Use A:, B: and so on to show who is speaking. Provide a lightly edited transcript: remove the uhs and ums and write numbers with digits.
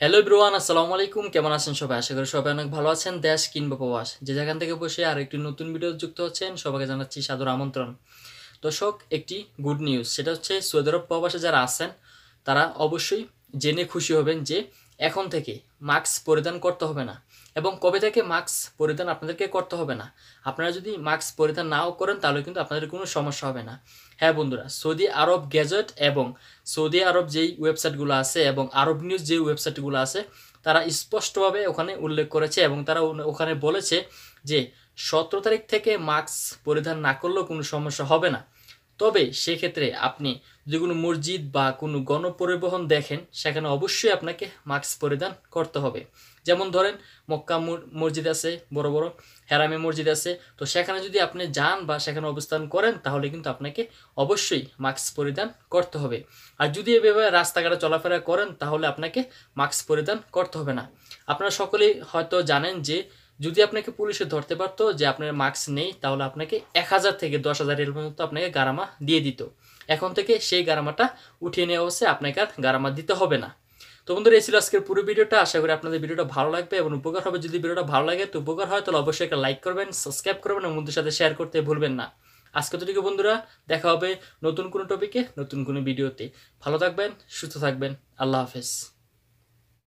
A: Hello everyone, আসসালামু আলাইকুম। কেমন আছেন সবাই? আশা করি সবাই অনেক ভালো আছেন। দেশ কিংবা প্রবাস যে যেখান থেকে বসে আর একটি নতুন ভিডিও যুক্ত হচ্ছেন, সবাইকে জানাচ্ছি সাদর আমন্ত্রণ। দর্শক, একটি গুড নিউজ, সেটা হচ্ছে সৌদি আরব প্রবাসে যারা আছেন তারা অবশ্যই জেনে খুশি হবেন যে এখন থেকে মাস্ক পরিধান করতে হবে না। এবং কবে থেকে মাস্ক পরিধান আপনাদেরকে করতে হবে না। আপনারা যদি মাস্ক পরিধান নাও করেন তাহলে কিন্তু আপনাদের কোনো সমস্যা হবে না। হ্যাঁ বন্ধুরা, সৌদি আরব গ্যাজেট এবং সৌদি আরব যেই ওয়েবসাইটগুলো আছে এবং আরব নিউজ যেই ওয়েবসাইটগুলো আছে তারা স্পষ্টভাবে ওখানে উল্লেখ করেছে এবং তারা ওখানে বলেছে যে 17 তারিখ থেকে মাস্ক পরিধান না করলেও কোনো সমস্যা হবে না। তবে সেক্ষেত্রে আপনি যদি কোনো মসজিদ বা কোনো গণপরিবহন দেখেন, সেখানে অবশ্যই আপনাকে মাস্ক পরিধান করতে হবে। যেমন ধরেন মক্কা মসজিদ আছে, বড় বড় হেরামে মসজিদ আছে, তো সেখানে যদি আপনি যান বা সেখানে অবস্থান করেন তাহলে কিন্তু আপনাকে অবশ্যই মাস্ক পরিধান করতে হবে। আর যদি এভাবে রাস্তাঘাটে চলাফেরা করেন তাহলে আপনাকে মাস্ক পরিধান করতে হবে না। আপনারা সকলেই হয়তো জানেন যে যদি আপনাকে পুলিশে ধরতে পারতো যে আপনার মাস্ক নেই, তাহলে আপনাকে 1000 থেকে 10,000 রিয়াল পর্যন্ত আপনাকে গারামা দিয়ে দিত। এখন থেকে সেই গারামাটা উঠিয়ে নেওয়া হচ্ছে, আপনাকে আর গারামা দিতে হবে না। তো বন্ধুরা, এই ছিল আজকের পুরো ভিডিওটা। আশা করি আপনাদের ভিডিওটা ভালো লাগবে এবং উপকার হবে। যদি ভিডিওটা ভালো লাগে তো উপকার হয় তাহলে অবশ্যই একটা লাইক করবেন, সাবস্ক্রাইব করবেন এবং বন্ধুদের সাথে শেয়ার করতে ভুলবেন না। আজকে তো ঠিক বন্ধুরা, দেখা হবে নতুন কোনো টপিকে, নতুন কোনো ভিডিওতে। ভালো থাকবেন, সুস্থ থাকবেন। আল্লাহ হাফেজ।